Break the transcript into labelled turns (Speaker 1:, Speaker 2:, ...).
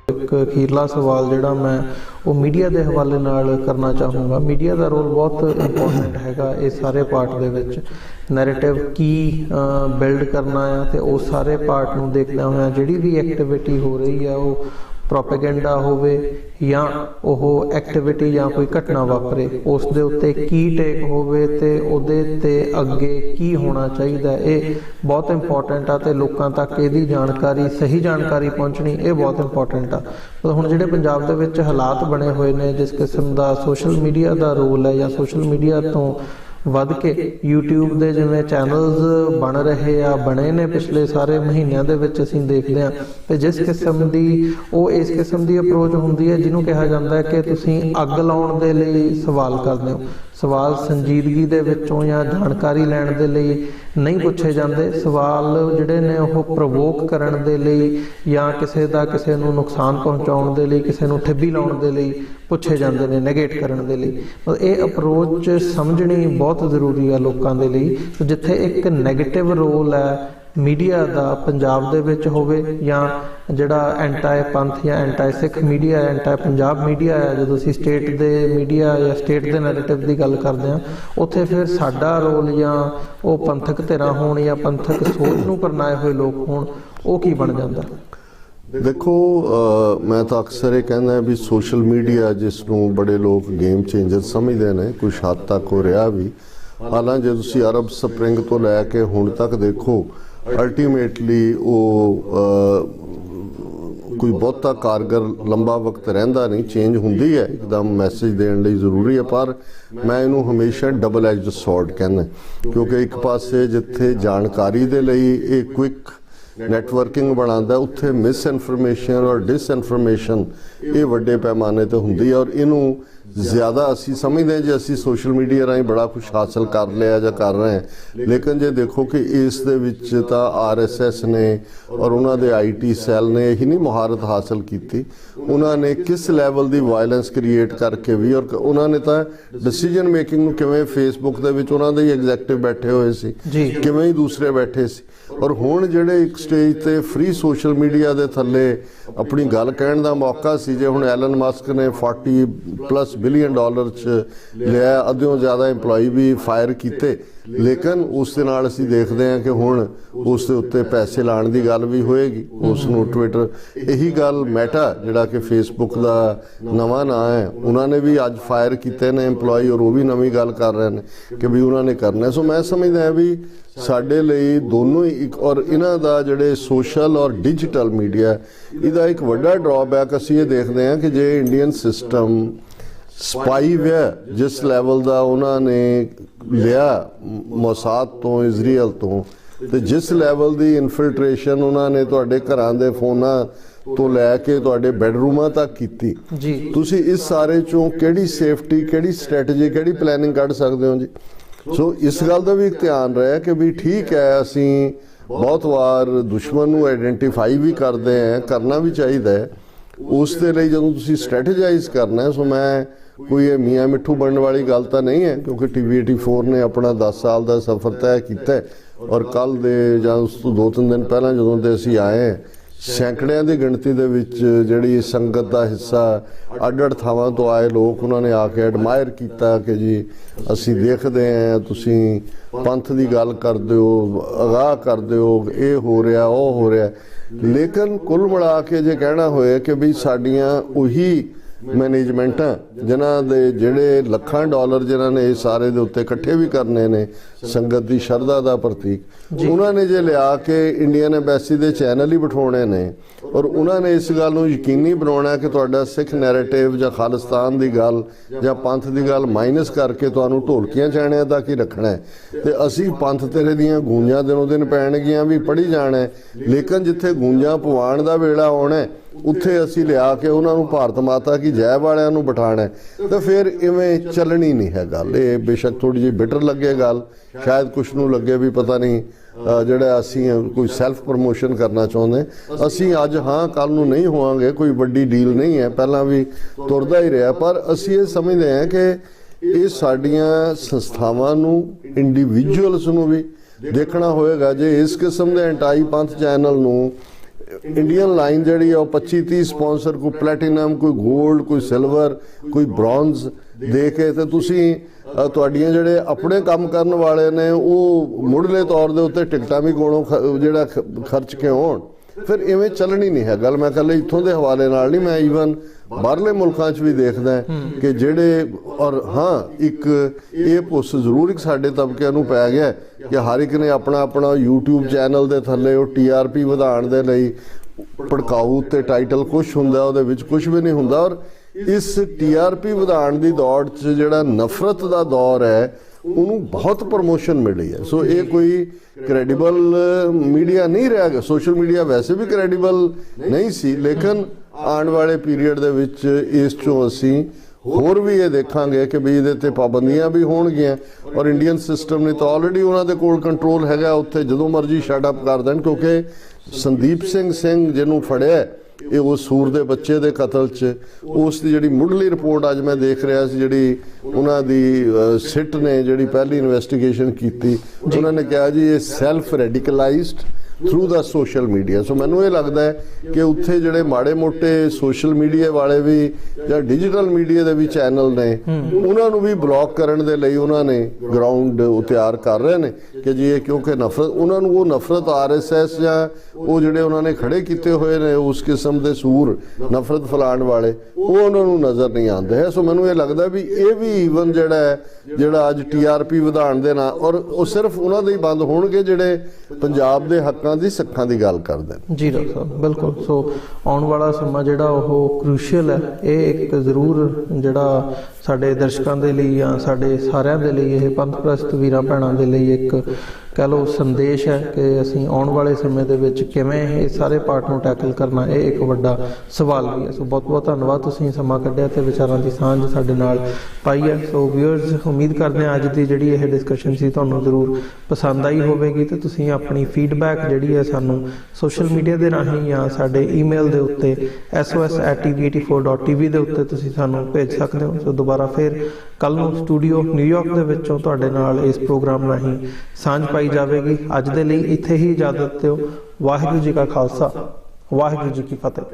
Speaker 1: एक अखीरला सवाल जिहड़ा मैं वो मीडिया के हवाले नाल करना चाहूँगा। मीडिया का रोल बहुत इंपॉर्टेंट हैगा इस सारे पार्ट दे विच। नैरेटिव की बिल्ड करना है तो उस सारे पार्ट नूं देखदा होया जिहड़ी भी एक्टिविटी हो रही है वो प्रोपेगेंडा होवे या ओह एक्टिविटी या कोई घटना वापरे उस दे उत्ते की टेक होवे ते उहदे ते अगे की होना चाहिए, ये बहुत इंपॉर्टेंट आ। ते लोकां तक इहदी जानकारी सही जानकारी पहुँचनी ये बहुत इंपॉर्टेंट आ। तो हुण जिहड़े पंजाब दे विच हालात बने हुए ने जिस किस्म का सोशल मीडिया का रोल है या सोशल मीडिया तो वध के यूट्यूब के जिवें चैनल्स बन रहे आ बने ने पिछले सारे महीनों के विच असीं देखते हैं तो जिस किस्म की वो इस किस्म की अप्रोच होंदी है जिन्हों कहा जाता है कि तुसीं अग लाउण दे लई सवाल करदे हो। सवाल संजीदगी दे विचों या जानकारी लैण दे लई नहीं पूछे जाते, सवाल जिहड़े ने वो प्रवोक करन दे लई या किसी का किसी नूं नुकसान पहुँचाउण दे लई किसी नूं ठिब्बी लाउण दे लई पूछे जाते हैं, नेगेट करन दे लई। मतलब ये अप्रोच समझनी बहुत जरूरी है लोगों के लिए। तो जिथे एक नैगेटिव रोल है मीडिया का पंजाब दे विच होवे या जिहड़ा एंटाई पंथ या anti Sikh media anti Punjab media है, जो असीं स्टेट दे मीडिया या स्टेट दे नैरेटिव की गल करते हैं उत्थे फिर साडा रोल या वो पंथक धिरां होण या पंथक सोच नूं परनाए हुए लोग होण वो की बन जाता।
Speaker 2: देखो मैं तो अक्सर ये कहना भी सोशल मीडिया जिसनों बड़े लोग गेम चेंजर समझते हैं कुछ हद तक हो रहा भी। हालांकि जो तुसीं अरब स्प्रिंग तो लैके हुण तक देखो अल्टीमेटली वो कोई बहुता कारगर लंबा वक्त रहिंदा नहीं, चेंज हुंदी है एकदम मैसेज देने लई जरूरी है। पर मैं इनू हमेशा डबल एज सॉर्ड कहना क्योंकि एक पासे जिथे जानकारी दे लई एक क्विक नैटवर्किंग बनाता उत्थे मिस इनफॉर्मेशन और डिसइनफॉर्मेशन ये वड्डे पैमाने ते हुंदी है। और इनू ज़्यादा असी समझते हैं जो असी सोशल मीडिया राही बड़ा कुछ हासिल कर लिया या कर रहे हैं, लेकिन जे देखो कि इस दे विच तां RSS ने और उन्होंने IT सैल ने यही नहीं महारत हासिल की, उन्होंने किस लैवल की वायलेंस क्रिएट करके भी और उन्होंने तो डिसीजन मेकिंग किवें फेसबुक दे विच उन्होंने ही एग्जैक्टिव बैठे हुए सी किवें ही दूसरे बैठे सी। और हुण जिहड़े एक स्टेज ते फ्री सोशल मीडिया दे थल्ले अपनी गल कहण दा मौका सी, जे हुण एलन मस्क ने $40+ बिलियन च लिया, अद्धों ज़्यादा इंप्लॉई भी फायर किए, लेकिन उस दे नाल असीं देखते हैं कि हुण उस दे उत्ते पैसे लाने की गल भी होएगी। उसनूं ट्विटर यही गल मैटा जिहड़ा कि फेसबुक का नवा नाम है उन्होंने भी अज फायर किए ने इंप्लॉई और वो भी नवीं गल कर रहे हैं कि भी उन्होंने करना। सो मैं समझदा है भी साडे लई दोनों ही एक और इन्हां दा जिहड़े सोशल और डिजिटल मीडिया इहदा एक वड्डा ड्रॉबैक असीं ये देखते हैं कि जे इंडियन सिस्टम स्पाईवेयर जिस लैवल का उन्होंने लिया मोसाद तो इजराइल तो जिस लैवल की इनफिल्ट्रेशन उन्होंने तुहाडे घरां दे फोनां तो लैके तुहाडे बैडरूमां तक की, तुसीं इस सारे चों किहड़ी सेफ्टी किहड़ी स्ट्रैटेजी किहड़ी प्लैनिंग कढ सकदे हो जी। सो इस गल का भी ध्यान रहे कि भी ठीक है असी बहुत बार दुश्मन नूं आइडेंटिफाई भी करते हैं, करना भी चाहिए उस दे लई जदों तुसीं स्ट्रैटेजाइज करना है। सो मैं कोई ये मियाँ मिठू बनने वाली गल तो नहीं है क्योंकि TV 84 ने अपना 10 साल का सफ़र तय किया और कल दे या उस तो 2-3 दिन पहला जदों ते असीं आए हैं सैकड़ियां की गिणती दे विच जिहड़ी संगत का हिस्सा अड्ड-अड्ड थावां तो आए लोग उन्होंने आके एडमायर किया कि जी असीं देखते हैं तुसीं पंथ की गल करदे हो, अगाह करदे हो, ये हो रहा वो हो रहा। लेकिन कुल मिला के जे कहना होए कि भी साडियां उही मैनेजमेंटां जिन्हां दे जिहड़े लाखां डॉलर जिन्हां ने इस सारे दे उत्ते इकट्ठे भी करने ने संगत की शरधा का प्रतीक उन्होंने जे लिया के इंडियन एम्बैसी के चैनल ही बिठाने ने और उन्होंने इस गल नूं यकीनी बनाना कि तुहाडा सिख नैरेटिव या खालिस्तान की गल या पंथ की गल माइनस करके तुहानूं ढोलकियां चैणियां तक ही रखना है ते असीं पंथ तेरे दियां गूंजां दिनों दिन पैणगियां भी पढ़ी जाना है, लेकिन जिथे गूंजां पवाण दा वेला आउणा है उत्थे असीं लिया के उन्होंने भारत माता की जय वालियां नूं बिठाना है तो फिर इवें चलनी नहीं है गल। ये बेशक थोड़ी जी बिटर लगे गल, शायद कुछ नूं लगे भी पता नहीं जिहड़ा असीं कोई सैल्फ प्रमोशन करना चाहुंदे असीं अज हाँ कल नूं नहीं होवांगे, कोई वड्डी डील नहीं है, पहलां भी तुरदा ही रहा। पर असीं ये समझदे हैं कि ये साडीआं संस्थावां नूं इंडिविजुअल्स नूं भी देखना होएगा जे इस किस्म दे एंटाई पंथ चैनल नूं ਇੰਡੀਅਨ ਲਾਈਨ ਜਿਹੜੀ ਆ ਉਹ 25-30 ਸਪਾਂਸਰ, ਕੋਈ ਪਲੈਟੀਨਮ, ਕੋਈ 골ਡ, ਕੋਈ ਸਿਲਵਰ, ਕੋਈ ਬ੍ਰੌਂਜ਼ ਦੇ ਕੇ ਤੇ ਤੁਸੀਂ ਤੁਹਾਡੀਆਂ ਜਿਹੜੇ ਆਪਣੇ ਕੰਮ ਕਰਨ ਵਾਲੇ ਨੇ ਉਹ ਮੁੱਢਲੇ ਤੌਰ ਦੇ ਉੱਤੇ ਟਿਕਟਾਂ ਵੀ ਕੋਲੋਂ ਜਿਹੜਾ ਖਰਚ ਕੇ ਆਉਣ, ਫਿਰ ਇਵੇਂ ਚੱਲਣੀ ਨਹੀਂ ਹੈ ਗੱਲ। ਮੈਂ ਇਕੱਲੇ ਇੱਥੋਂ ਦੇ ਹਵਾਲੇ ਨਾਲ ਨਹੀਂ, ਮੈਂ ਈਵਨ ਬਾਹਰਲੇ ਮੁਲਕਾਂ 'ਚ ਵੀ ਦੇਖਦਾ ਕਿ ਜਿਹੜੇ ਔਰ ਹਾਂ ਇੱਕ ਇਹ ਪੁੱਸ ਜ਼ਰੂਰ ਇੱਕ ਸਾਡੇ ਤਬਕਿਆਂ ਨੂੰ ਪੈ ਗਿਆ ਕਿ ਹਰ ਇੱਕ ਨੇ ਆਪਣਾ ਆਪਣਾ YouTube ਚੈਨਲ ਦੇ ਥੱਲੇ ਉਹ TRP ਵਧਾਉਣ ਦੇ ਲਈ ਭੜਕਾਊ ਤੇ ਟਾਈਟਲ ਕੁਛ ਹੁੰਦਾ, ਉਹਦੇ ਵਿੱਚ ਕੁਛ ਵੀ ਨਹੀਂ ਹੁੰਦਾ। ਔਰ ਇਸ TRP ਵਧਾਉਣ ਦੀ ਦੌੜ 'ਚ ਜਿਹੜਾ ਨਫ਼ਰਤ ਦਾ ਦੌਰ ਹੈ ਉਹਨੂੰ ਬਹੁਤ ਪ੍ਰਮੋਸ਼ਨ ਮਿਲੀ ਹੈ। ਸੋ ਇਹ ਕੋਈ ਕ੍ਰੈਡੀਬਲ ਮੀਡੀਆ ਨਹੀਂ ਰਿਹਾ ਗਿਆ। ਸੋਸ਼ਲ ਮੀਡੀਆ ਵੈਸੇ ਵੀ ਕ੍ਰੈਡੀਬਲ ਨਹੀਂ ਸੀ, ਲੇਕਿਨ ਆਉਣ ਵਾਲੇ ਪੀਰੀਅਡ ਦੇ ਵਿੱਚ ਇਸ 'ਚੋਂ ਅਸੀਂ ਹੋਰ ਵੀ ਇਹ ਦੇਖਾਂਗੇ ਕਿ ਵੀ ਇਹਦੇ ਤੇ ਪਾਬੰਦੀਆਂ ਵੀ ਹੋਣਗੀਆਂ। ਔਰ ਇੰਡੀਅਨ ਸਿਸਟਮ ਨੇ ਤਾਂ ਆਲਰੇਡੀ ਉਹਨਾਂ ਦੇ ਕੋਲ ਕੰਟਰੋਲ ਹੈਗਾ, ਉੱਥੇ ਜਦੋਂ ਮਰਜ਼ੀ ਸ਼ਟ ਅਪ ਕਰ ਦੇਣ। ਕਿਉਂਕਿ ਸੰਦੀਪ ਸਿੰਘ ਜਿਹਨੂੰ ਫੜਿਆ ਇਹ ਉਹ ਸੂਰ ਦੇ ਬੱਚੇ ਦੇ ਕਤਲ 'ਚ, ਉਸ ਦੀ ਜਿਹੜੀ ਮੁੱਢਲੀ ਰਿਪੋਰਟ ਅੱਜ ਮੈਂ ਦੇਖ ਰਿਹਾ ਸੀ, ਜਿਹੜੀ ਉਹਨਾਂ ਦੀ ਸਿੱਟ ਨੇ ਜਿਹੜੀ ਪਹਿਲੀ ਇਨਵੈਸਟੀਗੇਸ਼ਨ ਕੀਤੀ, ਉਹਨਾਂ ਨੇ ਕਿਹਾ ਜੀ ਇਹ ਸੈਲਫ ਰੈਡੀਕਲਾਈਜ਼ਡ ਥਰੂ ਦਾ ਸੋਸ਼ਲ ਮੀਡੀਆ। ਸੋ ਮੈਨੂੰ ਇਹ ਲੱਗਦਾ ਹੈ ਕਿ ਉੱਥੇ ਜਿਹੜੇ ਮਾੜੇ ਮੋਟੇ ਸੋਸ਼ਲ ਮੀਡੀਆ ਵਾਲੇ ਵੀ ਜਾਂ ਡਿਜੀਟਲ ਮੀਡੀਆ ਦੇ ਵੀ ਚੈਨਲ ਨੇ, ਉਹਨਾਂ ਨੂੰ ਵੀ ਬਲੌਕ ਕਰਨ ਦੇ ਲਈ ਉਹਨਾਂ ਨੇ ਗਰਾਊਂਡ ਤਿਆਰ ਕਰ ਰਹੇ ਨੇ ਕਿ ਜੀ ਇਹ ਕਿਉਂਕਿ ਨਫ਼ਰਤ, ਉਹਨਾਂ ਨੂੰ ਉਹ ਨਫ਼ਰਤ RSS ਜਾਂ ਉਹ ਜਿਹੜੇ ਉਹਨਾਂ ਨੇ ਖੜੇ ਕੀਤੇ ਹੋਏ ਨੇ ਉਸ ਕਿਸਮ ਦੇ ਸੂਰ ਨਫ਼ਰਤ ਫੈਲਾਉਣ ਵਾਲੇ, ਉਹ ਉਹਨਾਂ ਨੂੰ ਨਜ਼ਰ ਨਹੀਂ ਆਉਂਦੇ ਹੈ। ਸੋ ਮੈਨੂੰ ਇਹ ਲੱਗਦਾ ਵੀ ਇਹ ਵੀ ਈਵਨ ਜਿਹੜਾ ਅੱਜ TRP ਵਧਾਉਣ ਦੇ ਨਾਲ, ਔਰ ਉਹ ਸਿਰਫ ਉਹਨਾਂ ਦੇ ਹੀ ਬੰਦ ਹੋਣਗੇ ਜਿਹੜੇ ਪੰਜਾਬ ਦੇ ਹੱਕਾਂ ਦੀ ਸੱਖਾਂ ਦੀ ਗੱਲ ਕਰਦੇ ਨੇ।
Speaker 1: ਜੀ ਡਾਕਟਰ ਸਾਹਿਬ, ਬਿਲਕੁਲ। ਸੋ ਆਉਣ ਵਾਲਾ ਸਮਾਂ ਜਿਹੜਾ ਉਹ ਕ੍ਰੂਸ਼ੀਅਲ ਹੈ। ਇਹ ਇੱਕ ਜ਼ਰੂਰ ਜਿਹੜਾ ਸਾਡੇ ਦਰਸ਼ਕਾਂ ਦੇ ਲਈ ਜਾਂ ਸਾਡੇ ਸਾਰਿਆਂ ਦੇ ਲਈ, ਇਹ ਪੰਥ-ਪ੍ਰਸਤ ਵੀਰਾਂ ਭੈਣਾਂ ਦੇ ਲਈ ਇੱਕ ਕਹਿ ਲਓ ਸੰਦੇਸ਼ ਹੈ ਕਿ ਅਸੀਂ ਆਉਣ ਵਾਲੇ ਸਮੇਂ ਦੇ ਵਿੱਚ ਕਿਵੇਂ ਇਹ ਸਾਰੇ ਪਾਰਟ ਨੂੰ ਟੈਕਲ ਕਰਨਾ, ਇਹ ਇੱਕ ਵੱਡਾ ਸਵਾਲ ਵੀ ਹੈ। ਸੋ ਬਹੁਤ ਬਹੁਤ ਧੰਨਵਾਦ, ਤੁਸੀਂ ਸਮਾਂ ਕੱਢਿਆ ਤੇ ਵਿਚਾਰਾਂ ਦੀ ਸਾਂਝ ਸਾਡੇ ਨਾਲ ਪਾਈ ਹੈ। ਸੋ ਵਿਊਅਰਸ, ਉਮੀਦ ਕਰਦੇ ਹਾਂ ਅੱਜ ਦੀ ਜਿਹੜੀ ਇਹ ਡਿਸਕਸ਼ਨ ਸੀ ਤੁਹਾਨੂੰ ਜ਼ਰੂਰ ਪਸੰਦ ਆਈ ਹੋਵੇਗੀ ਤੇ ਤੁਸੀਂ ਆਪਣੀ ਫੀਡਬੈਕ ਜਿਹੜੀ ਹੈ ਸਾਨੂੰ ਸੋਸ਼ਲ ਮੀਡੀਆ ਦੇ ਰਾਹੀਂ ਜਾਂ ਸਾਡੇ ਈਮੇਲ ਦੇ ਉੱਤੇ sos@tv84.tv ਦੇ ਉੱਤੇ ਤੁਸੀਂ ਸਾਨੂੰ ਭੇਜ ਸਕਦੇ ਹੋ। ਸੋ ਦੁਬਾਰਾ ਫਿਰ ਕੱਲ ਨੂੰ ਸਟੂਡੀਓ ਨਿਊਯਾਰਕ ਦੇ ਵਿੱਚੋਂ ਤੁਹਾਡੇ ਨਾਲ ਇਸ ਪ੍ਰੋਗਰਾਮ ਰਾਹੀਂ ਸਾਂਝ ਪਾਈ ਜਾਵੇਗੀ। ਅੱਜ ਦੇ ਲਈ ਇੱਥੇ ਹੀ ਇਜਾਜ਼ਤ ਦਿਓ। ਵਾਹਿਗੁਰੂ ਜੀ ਕਾ ਖਾਲਸਾ, ਵਾਹਿਗੁਰੂ ਜੀ ਕੀ ਫਤਿਹ।